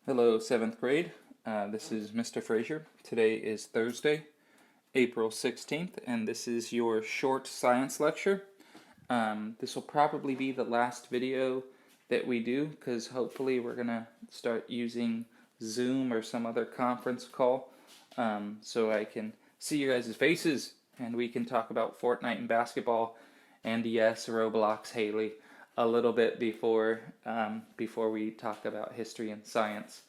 Hello, 7th grade. This is Mr. Frazier. Today is Thursday, April 16th, and this is your short science lecture. This will probably be the last video that we do, because hopefully we're going to start using Zoom or some other conference call so I can see your guys' faces and we can talk about Fortnite and basketball and yes, Roblox, Haley, a little bit before we talk about history and science.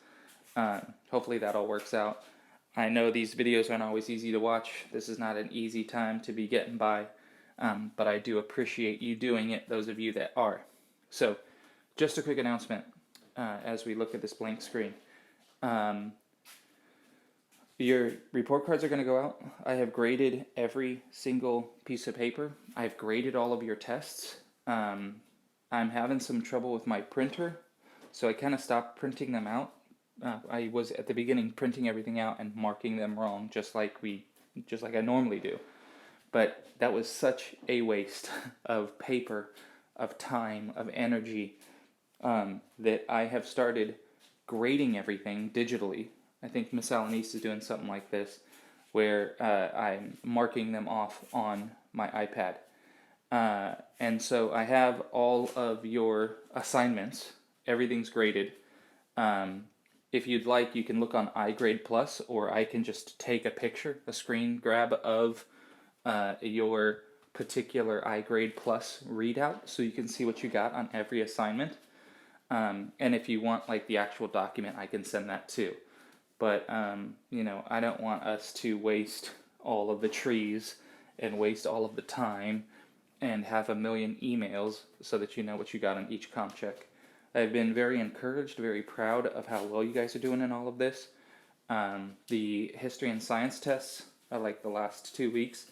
Hopefully that all works out. I know these videos aren't always easy to watch. This is not an easy time to be getting by, but I do appreciate you doing it, those of you that are. So, just a quick announcement as we look at this blank screen. Your report cards are going to go out. I have graded every single piece of paper. I've graded all of your tests. I'm having some trouble with my printer, so I kind of stopped printing them out. I was at the beginning printing everything out and marking them wrong, just like I normally do. But that was such a waste of paper, of time, of energy, that I have started grading everything digitally. I think Miss Alanis is doing something like this, where I'm marking them off on my iPad. And so I have all of your assignments. Everything's graded. If you'd like, you can look on iGrade Plus, or I can just take a picture, a screen grab of your particular iGrade Plus readout, so you can see what you got on every assignment. And if you want like the actual document, I can send that too. But I don't want us to waste all of the trees and waste all of the time and have a million emails so that you know what you got on each comp check. I've been very encouraged, very proud of how well you guys are doing in all of this. The history and science tests, like the last 2 weeks,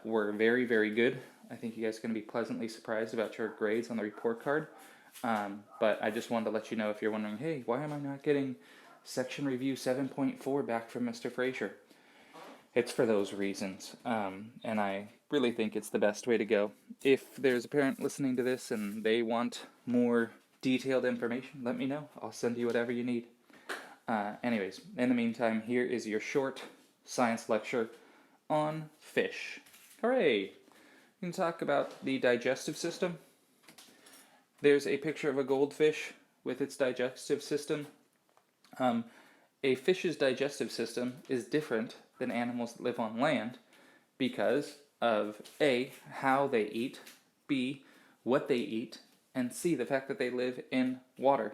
were very, very good. I think you guys are going to be pleasantly surprised about your grades on the report card. But I just wanted to let you know, if you're wondering, hey, why am I not getting section review 7.4 back from Mr. Frazier? It's for those reasons, and I really think it's the best way to go. If there's a parent listening to this and they want more detailed information, let me know. I'll send you whatever you need. Anyways, in the meantime, here is your short science lecture on fish. Hooray! You can talk about the digestive system. There's a picture of a goldfish with its digestive system. A fish's digestive system is different than animals that live on land because of A, how they eat, B, what they eat, and C, the fact that they live in water.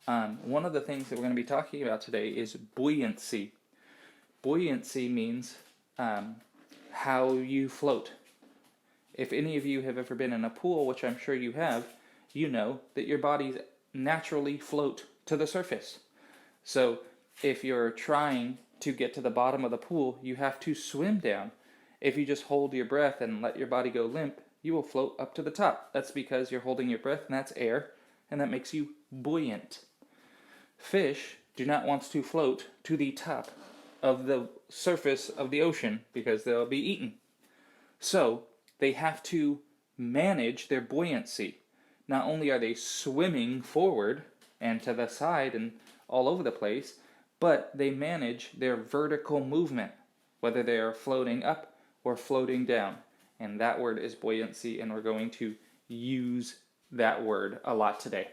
One of the things that we're going to be talking about today is buoyancy. Buoyancy means how you float. If any of you have ever been in a pool, which I'm sure you have, you know that your bodies naturally float to the surface. So if you're trying to get to the bottom of the pool, you have to swim down. If you just hold your breath and let your body go limp, you will float up to the top. That's because you're holding your breath, and that's air, and that makes you buoyant. Fish do not want to float to the top of the surface of the ocean because they'll be eaten. So they have to manage their buoyancy. Not only are they swimming forward and to the side and all over the place, but they manage their vertical movement, whether they are floating up or floating down. And that word is buoyancy, and we're going to use that word a lot today.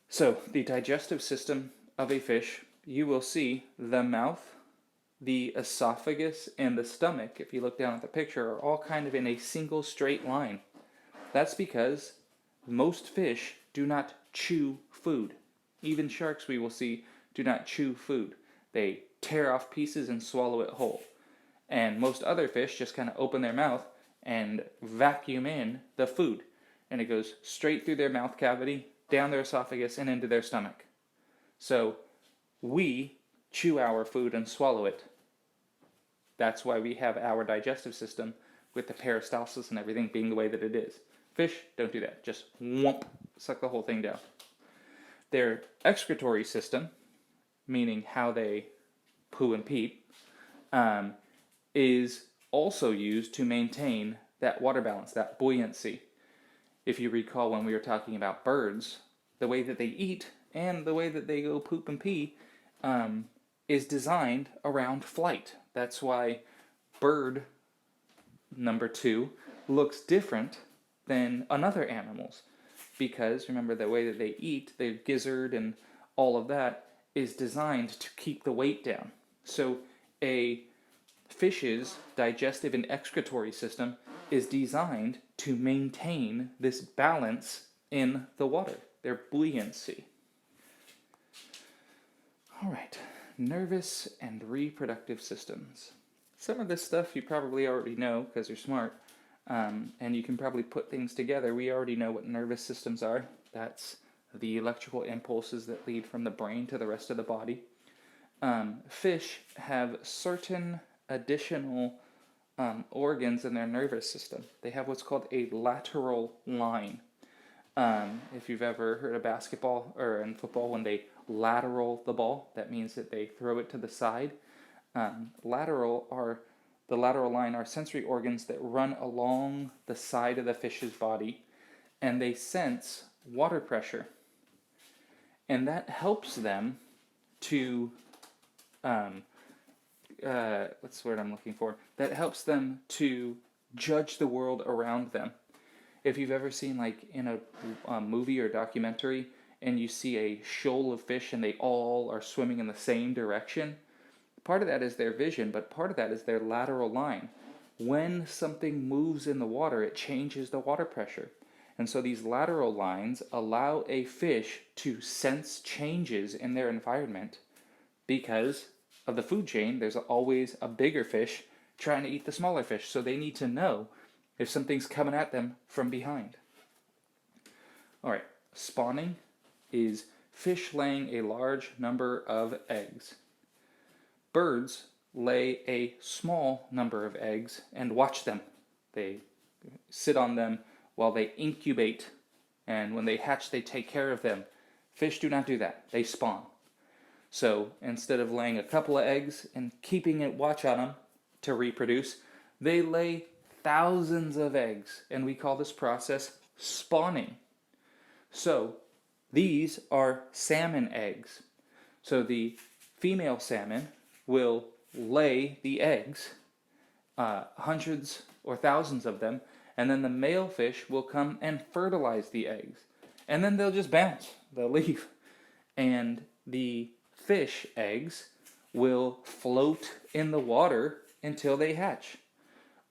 So, the digestive system of a fish, you will see the mouth, the esophagus, and the stomach, if you look down at the picture, are all kind of in a single straight line. That's because most fish do not chew food. Even sharks, we will see, do not chew food. They tear off pieces and swallow it whole. And most other fish just kind of open their mouth and vacuum in the food. And it goes straight through their mouth cavity, down their esophagus, and into their stomach. So we chew our food and swallow it. That's why we have our digestive system with the peristalsis and everything being the way that it is. Fish don't do that. Just whomp, suck the whole thing down. Their excretory system, meaning how they poo and pee, is also used to maintain that water balance, that buoyancy. If you recall when we were talking about birds, the way that they eat and the way that they go poop and pee is designed around flight. That's why bird number 2 looks different than another animal's, because remember the way that they eat, the gizzard and all of that is designed to keep the weight down. So a fish's digestive and excretory system is designed to maintain this balance in the water, their buoyancy. All right, nervous and reproductive systems. Some of this stuff you probably already know because you're smart, and you can probably put things together. We already know what nervous systems are. That's the electrical impulses that lead from the brain to the rest of the body. Fish have certain additional organs in their nervous system. They have what's called a lateral line. If you've ever heard of basketball or in football, when they lateral the ball, that means that they throw it to the side. The lateral line are sensory organs that run along the side of the fish's body, and they sense water pressure. And that helps them to, what's the word I'm looking for? That helps them to judge the world around them. If you've ever seen, like, in a movie or documentary, and you see a shoal of fish and they all are swimming in the same direction, part of that is their vision, but part of that is their lateral line. When something moves in the water, it changes the water pressure. And so these lateral lines allow a fish to sense changes in their environment because of the food chain. There's always a bigger fish trying to eat the smaller fish, so they need to know if something's coming at them from behind. All right, spawning is fish laying a large number of eggs. Birds lay a small number of eggs and watch them. They sit on them while they incubate, and when they hatch, they take care of them. Fish do not do that. They spawn. So instead of laying a couple of eggs and keeping a watch on them to reproduce, they lay thousands of eggs, and we call this process spawning. So these are salmon eggs. So the female salmon will lay the eggs, hundreds or thousands of them, and then the male fish will come and fertilize the eggs. And then they'll just bounce, they'll leave. And the fish eggs will float in the water until they hatch.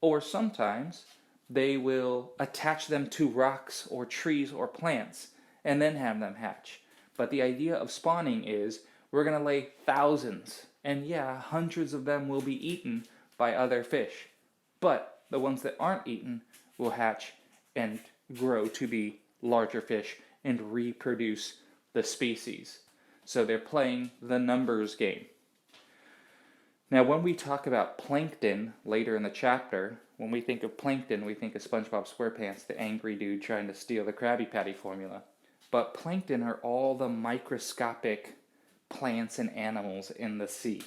Or sometimes they will attach them to rocks or trees or plants and then have them hatch. But the idea of spawning is we're going to lay thousands, and yeah, hundreds of them will be eaten by other fish. But the ones that aren't eaten will hatch and grow to be larger fish and reproduce the species. So they're playing the numbers game. Now, when we talk about plankton later in the chapter, when we think of plankton, we think of SpongeBob SquarePants, the angry dude trying to steal the Krabby Patty formula. But plankton are all the microscopic plants and animals in the sea.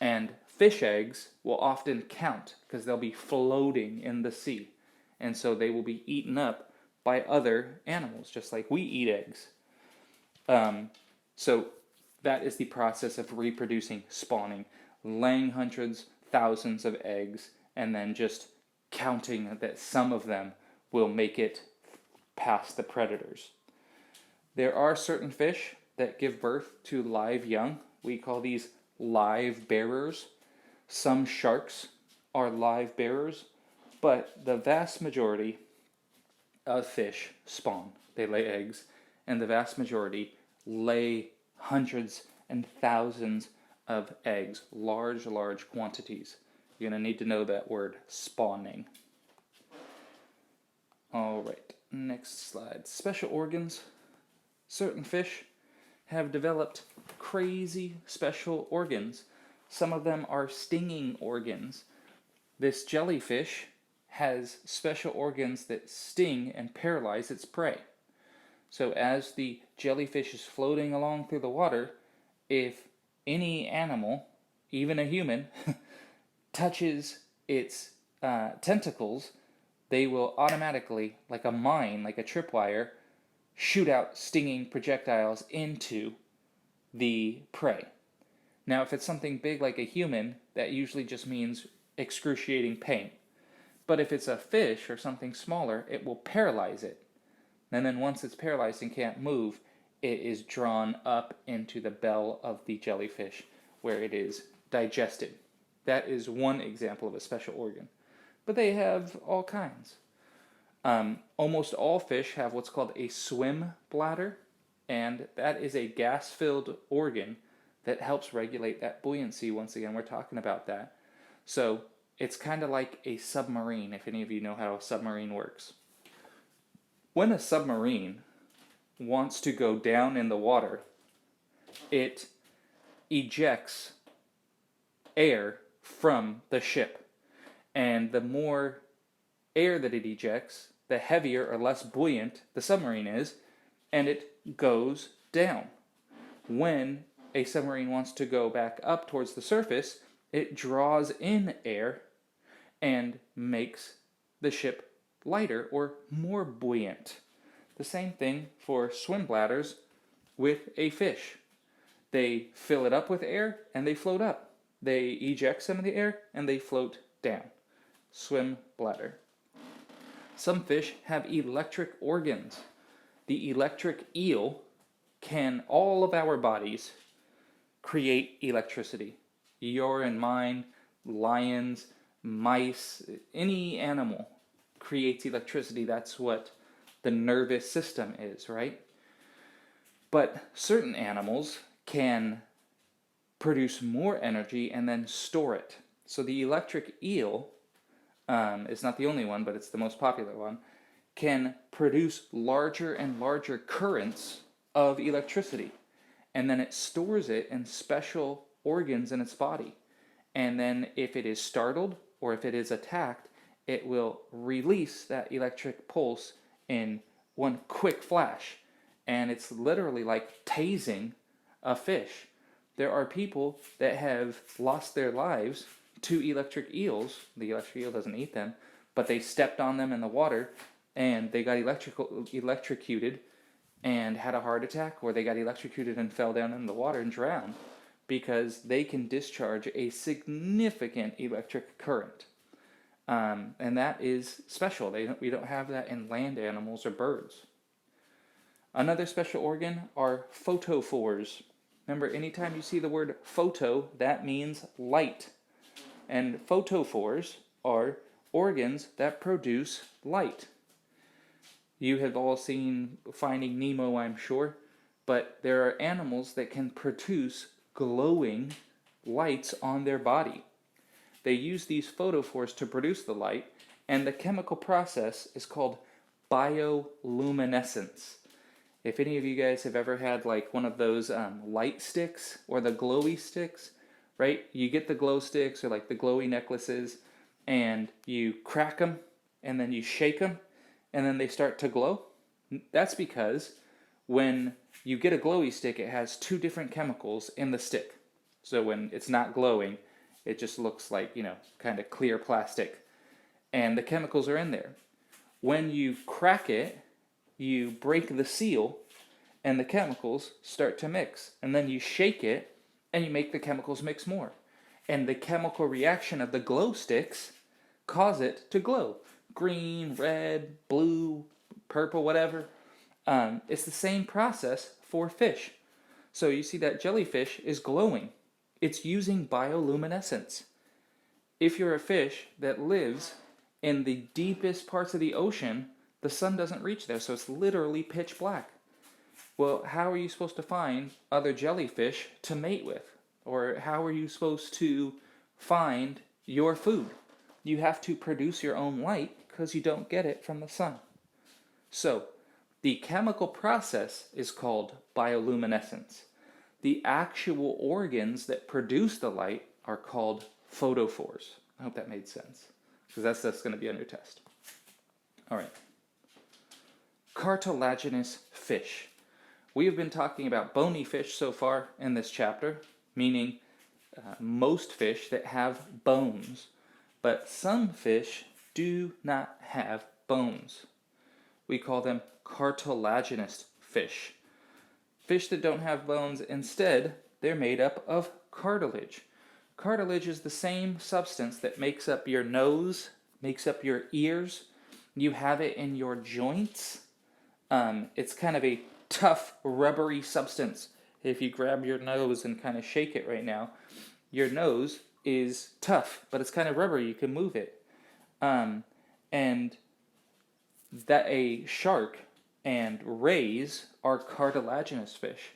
And fish eggs will often count because they'll be floating in the sea. And so they will be eaten up by other animals, just like we eat eggs. So that is the process of reproducing, spawning, laying hundreds, thousands of eggs, and then just counting that some of them will make it past the predators. There are certain fish that give birth to live young. We call these live bearers. Some sharks are live bearers, but the vast majority of fish spawn. They lay eggs, and the vast majority lay hundreds and thousands of eggs, large quantities. You're going to need to know that word, spawning. All right, next slide. Special organs. Certain fish have developed crazy special organs. Some of them are stinging organs. This jellyfish has special organs that sting and paralyze its prey. So as the jellyfish is floating along through the water, if any animal, even a human, touches its tentacles, they will automatically, like a mine, like a tripwire, shoot out stinging projectiles into the prey. Now, if it's something big like a human, that usually just means excruciating pain. But if it's a fish or something smaller, it will paralyze it. And then once it's paralyzed and can't move, it is drawn up into the bell of the jellyfish where it is digested. That is one example of a special organ. But they have all kinds. Almost all fish have what's called a swim bladder, and that is a gas-filled organ that helps regulate that buoyancy. Once again, we're talking about that. So it's kind of like a submarine, if any of you know how a submarine works. When a submarine wants to go down in the water, it ejects air from the ship. And the more air that it ejects, the heavier or less buoyant the submarine is, and it goes down. When a submarine wants to go back up towards the surface, it draws in air and makes the ship lighter or more buoyant. The same thing for swim bladders with a fish. They fill it up with air and they float up. They eject some of the air and they float down. Swim bladder. Some fish have electric organs. The electric eel can, all of our bodies, create electricity. Your and mine, lions, mice, any animal creates electricity. That's what the nervous system is, right? But certain animals can produce more energy and then store it. So the electric eel, it's not the only one, but it's the most popular one, can produce larger and larger currents of electricity. And then it stores it in special organs in its body. And then if it is startled or if it is attacked, it will release that electric pulse in one quick flash. And it's literally like tasing a fish. There are people that have lost their lives to electric eels. The electric eel doesn't eat them, but they stepped on them in the water and they got electrocuted and had a heart attack, or they got electrocuted and fell down in the water and drowned because they can discharge a significant electric current. And that is special. We don't have that in land animals or birds. Another special organ are photophores. Remember, anytime you see the word photo, that means light. And photophores are organs that produce light. You have all seen Finding Nemo, I'm sure, but there are animals that can produce glowing lights on their body. They use these photophores to produce the light, and the chemical process is called bioluminescence. If any of you guys have ever had like one of those light sticks or the glowy sticks, right? You get the glow sticks or like the glowy necklaces and you crack them and then you shake them and then they start to glow. That's because when you get a glowy stick, it has two different chemicals in the stick. So when it's not glowing, it just looks like, kind of clear plastic. And the chemicals are in there. When you crack it, you break the seal and the chemicals start to mix. And then you shake it and you make the chemicals mix more. And the chemical reaction of the glow sticks cause it to glow. Green, red, blue, purple, whatever. It's the same process for fish. So you see that jellyfish is glowing. It's using bioluminescence. If you're a fish that lives in the deepest parts of the ocean, the sun doesn't reach there, so it's literally pitch black. Well, how are you supposed to find other jellyfish to mate with? Or how are you supposed to find your food? You have to produce your own light because you don't get it from the sun. So, the chemical process is called bioluminescence. The actual organs that produce the light are called photophores. I hope that made sense, because that's going to be on your test. All right. Cartilaginous fish. We have been talking about bony fish so far in this chapter, meaning most fish that have bones. But some fish do not have bones. We call them cartilaginous fish. Fish that don't have bones, instead, they're made up of cartilage. Cartilage is the same substance that makes up your nose, makes up your ears. You have it in your joints. It's kind of a tough, rubbery substance. If you grab your nose and kind of shake it right now, your nose is tough, but it's kind of rubbery. You can move it. And that a shark and rays are cartilaginous fish,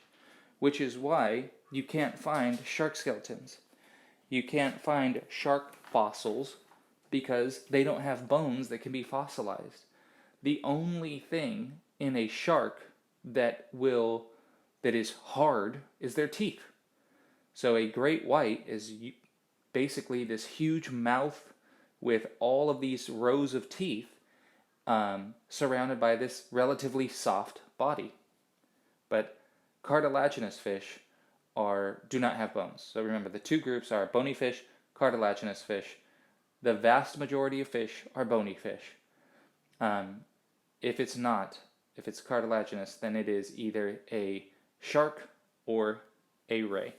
which is why you can't find shark skeletons. You can't find shark fossils because they don't have bones that can be fossilized. The only thing in a shark that is hard is their teeth. So a great white is basically this huge mouth with all of these rows of teeth, surrounded by this relatively soft body. But cartilaginous fish do not have bones. So remember, the two groups are bony fish, cartilaginous fish. The vast majority of fish are bony fish. If it's cartilaginous, then it is either a shark or a ray.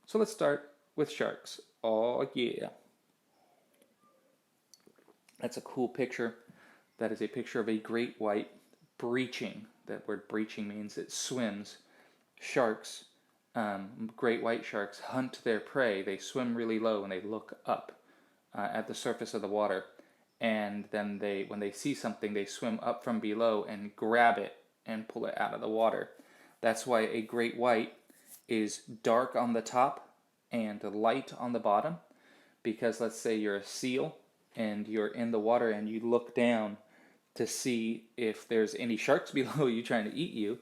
So let's start with sharks. Oh yeah. That's a cool picture. That is a picture of a great white breaching. That word breaching means it swims. Sharks, great white sharks, hunt their prey. They swim really low and they look up at the surface of the water. And then when they see something, they swim up from below and grab it and pull it out of the water. That's why a great white is dark on the top and light on the bottom. Because let's say you're a seal and you're in the water and you look down to see if there's any sharks below you trying to eat you,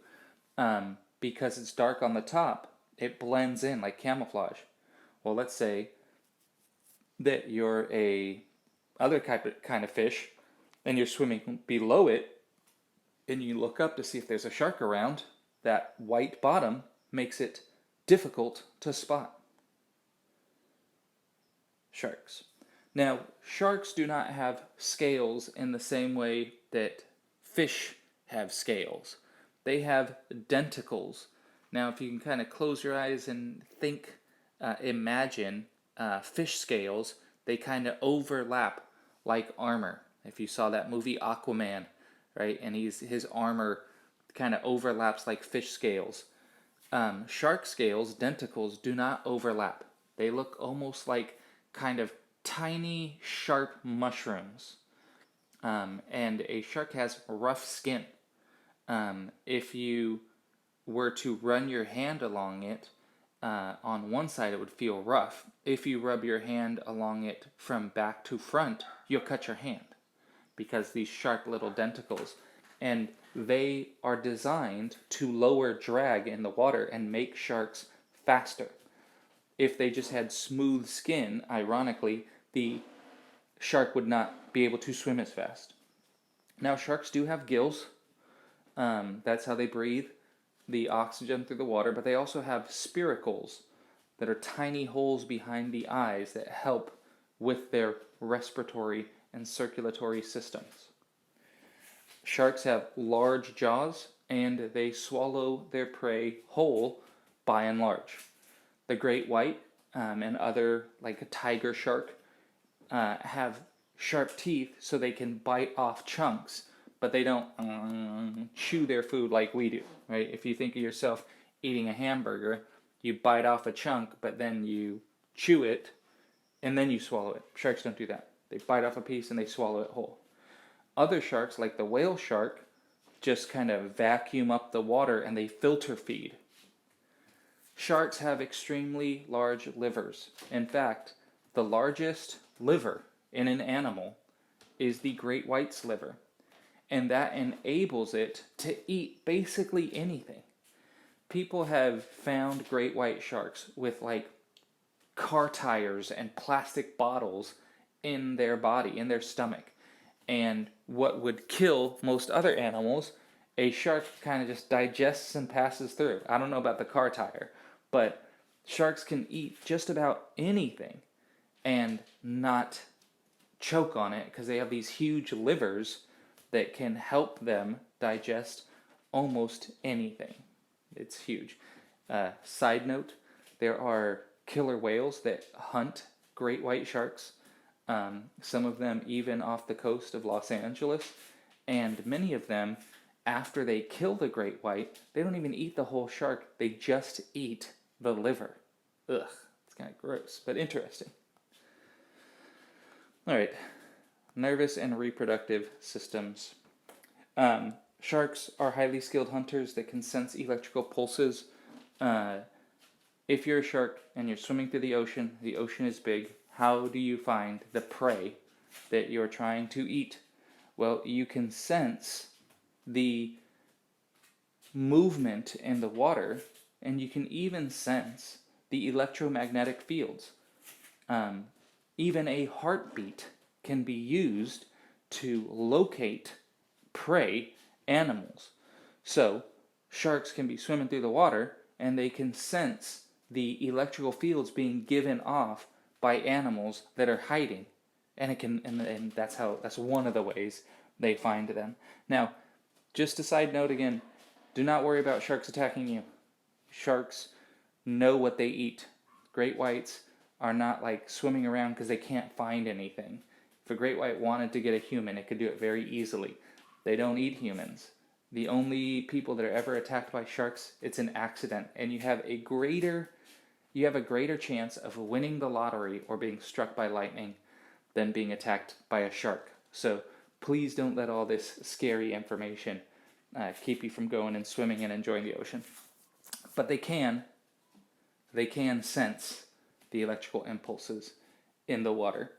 because it's dark on the top, it blends in like camouflage. Well, let's say that you're a other kind of fish and you're swimming below it and you look up to see if there's a shark around. That white bottom makes it difficult to spot. Sharks. Now, sharks do not have scales in the same way that fish have scales. They have denticles. Now, if you can kind of close your eyes and imagine fish scales, they kind of overlap like armor. If you saw that movie Aquaman, right, and his armor kind of overlaps like fish scales. Shark scales, denticles, do not overlap. They look almost like kind of tiny, sharp mushrooms. And a shark has rough skin. If you were to run your hand along it, on one side it would feel rough. If you rub your hand along it from back to front, you'll cut your hand because these sharp little denticles. And they are designed to lower drag in the water and make sharks faster. If they just had smooth skin, ironically, the shark would not be able to swim as fast. Now, sharks do have gills. That's how they breathe the oxygen through the water, but they also have spiracles that are tiny holes behind the eyes that help with their respiratory and circulatory systems. Sharks have large jaws and they swallow their prey whole by and large. The great white and other, like a tiger shark, have sharp teeth so they can bite off chunks, but they don't chew their food like we do, right? If you think of yourself eating a hamburger, you bite off a chunk, but then you chew it, and then you swallow it. Sharks don't do that. They bite off a piece and they swallow it whole. Other sharks, like the whale shark, just kind of vacuum up the water and they filter feed. Sharks have extremely large livers. In fact, the largest liver in an animal is the great white's liver. And that enables it to eat basically anything. People have found great white sharks with like car tires and plastic bottles in their body, in their stomach. And what would kill most other animals, a shark kind of just digests and passes through. I don't know about the car tire, but sharks can eat just about anything and not choke on it because they have these huge livers that can help them digest almost anything. It's huge. Side note, there are killer whales that hunt great white sharks, some of them even off the coast of Los Angeles, and many of them, after they kill the great white, they don't even eat the whole shark, they just eat the liver. Ugh, it's kind of gross, but interesting. All right, nervous and reproductive systems. Sharks are highly skilled hunters that can sense electrical pulses. If you're a shark and you're swimming through the ocean is big, how do you find the prey that you're trying to eat? Well, you can sense the movement in the water, and you can even sense the electromagnetic fields. Even a heartbeat can be used to locate prey animals. So, sharks can be swimming through the water and they can sense the electrical fields being given off by animals that are hiding. And that's one of the ways they find them. Now, just a side note again, do not worry about sharks attacking you. Sharks know what they eat. Great whites are not like swimming around because they can't find anything. If a great white wanted to get a human, it could do it very easily. They don't eat humans. The only people that are ever attacked by sharks, it's an accident, and you have a greater chance of winning the lottery or being struck by lightning than being attacked by a shark. So please don't let all this scary information keep you from going and swimming and enjoying the ocean. But they can sense the electrical impulses in the water.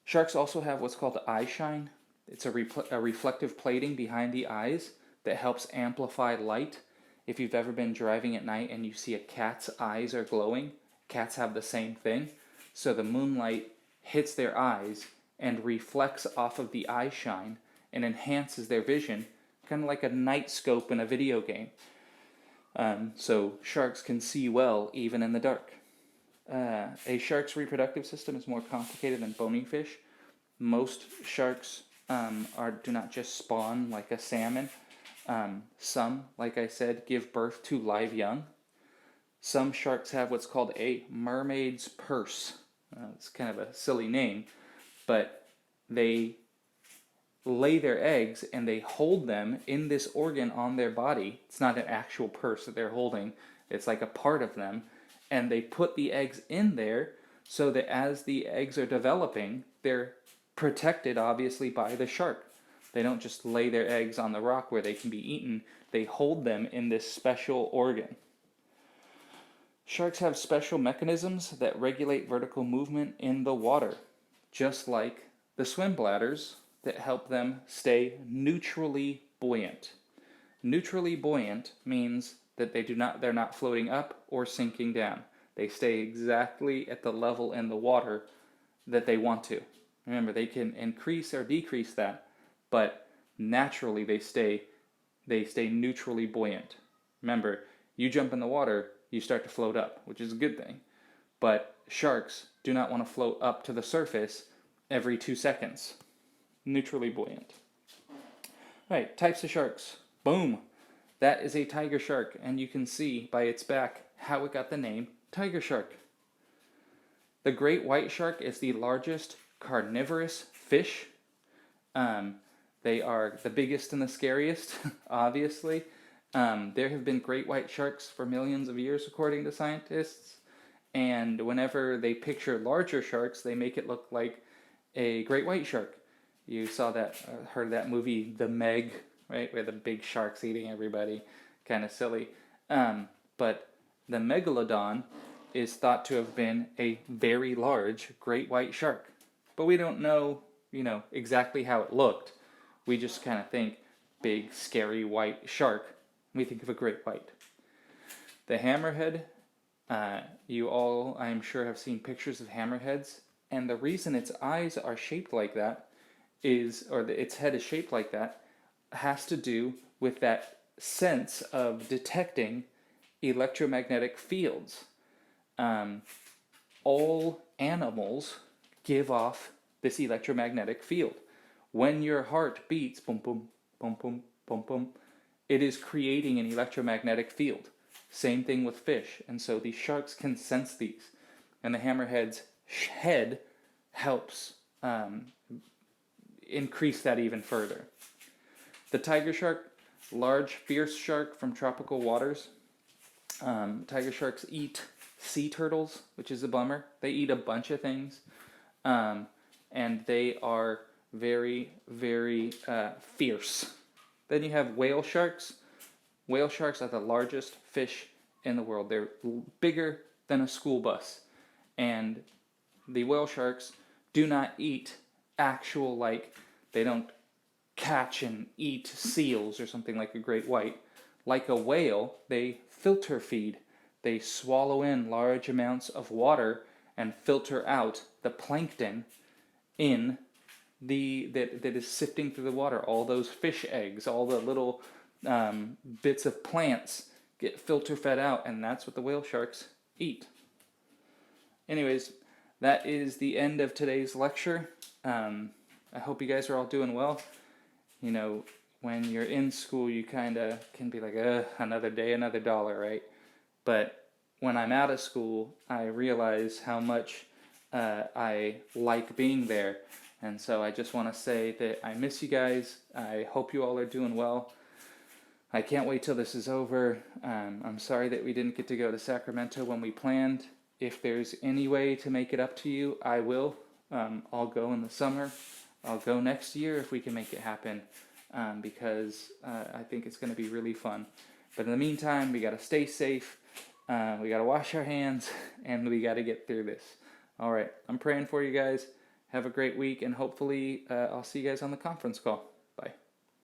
Sharks also have what's called eye shine. It's a reflective plating behind the eyes that helps amplify light. If you've ever been driving at night and you see a cat's eyes are glowing, cats have the same thing. So the moonlight hits their eyes and reflects off of the eye shine and enhances their vision, kind of like a night scope in a video game. So sharks can see well even in the dark. A shark's reproductive system is more complicated than bony fish. Most sharks do not just spawn like a salmon. Some, like I said, give birth to live young. Some sharks have what's called a mermaid's purse. It's kind of a silly name, but they lay their eggs and they hold them in this organ on their body. It's not an actual purse that they're holding, it's like a part of them. And they put the eggs in there so that as the eggs are developing, they're protected obviously by the shark. They don't just lay their eggs on the rock where they can be eaten. They hold them in this special organ. Sharks have special mechanisms that regulate vertical movement in the water, just like the swim bladders that help them stay neutrally buoyant. Neutrally buoyant means that they're not floating up or sinking down. They stay exactly at the level in the water that they want to. Remember, they can increase or decrease that, but naturally they stay neutrally buoyant. Remember, you jump in the water, you start to float up, which is a good thing. But sharks do not want to float up to the surface every 2 seconds. Neutrally buoyant. All right, types of sharks. Boom. That is a tiger shark, and you can see by its back how it got the name tiger shark. The great white shark is the largest carnivorous fish. They are the biggest and the scariest, obviously. There have been great white sharks for millions of years, according to scientists. And whenever they picture larger sharks, they make it look like a great white shark. You saw that, heard that movie, The Meg, right? Where the big shark's eating everybody. Kind of silly. But the megalodon is thought to have been a very large great white shark. But we don't know, exactly how it looked. We just kind of think big, scary white shark. We think of a great white. The hammerhead, you all, I'm sure, have seen pictures of hammerheads. And the reason its eyes are shaped like that its head is shaped like that, has to do with that sense of detecting electromagnetic fields. All animals give off this electromagnetic field. When your heart beats, boom, boom, boom, boom, boom, boom, it is creating an electromagnetic field. Same thing with fish. And so these sharks can sense these. And the hammerhead's head helps increase that even further. The tiger shark, large, fierce shark from tropical waters. Tiger sharks eat sea turtles, which is a bummer. They eat a bunch of things. And they are very, very fierce. Then you have whale sharks. Whale sharks are the largest fish in the world. They're bigger than a school bus. And the whale sharks do not eat actual, they don't catch and eat seals or something like a great white. Like a whale, they filter feed. They swallow in large amounts of water and filter out the plankton in that is sifting through the water. All those fish eggs, all the little bits of plants get filter fed out, and that's what the whale sharks eat. Anyways, that is the end of today's lecture. I hope you guys are all doing well. You know, when you're in school, you kind of can be like, another day, another dollar, right? But when I'm out of school, I realize how much I like being there. And so I just want to say that I miss you guys. I hope you all are doing well. I can't wait till this is over. I'm sorry that we didn't get to go to Sacramento when we planned. If there's any way to make it up to you, I will. I'll go in the summer. I'll go next year if we can make it happen, because I think it's going to be really fun. But in the meantime, we got to stay safe. We got to wash our hands, and we got to get through this. All right, I'm praying for you guys. Have a great week, and hopefully I'll see you guys on the conference call.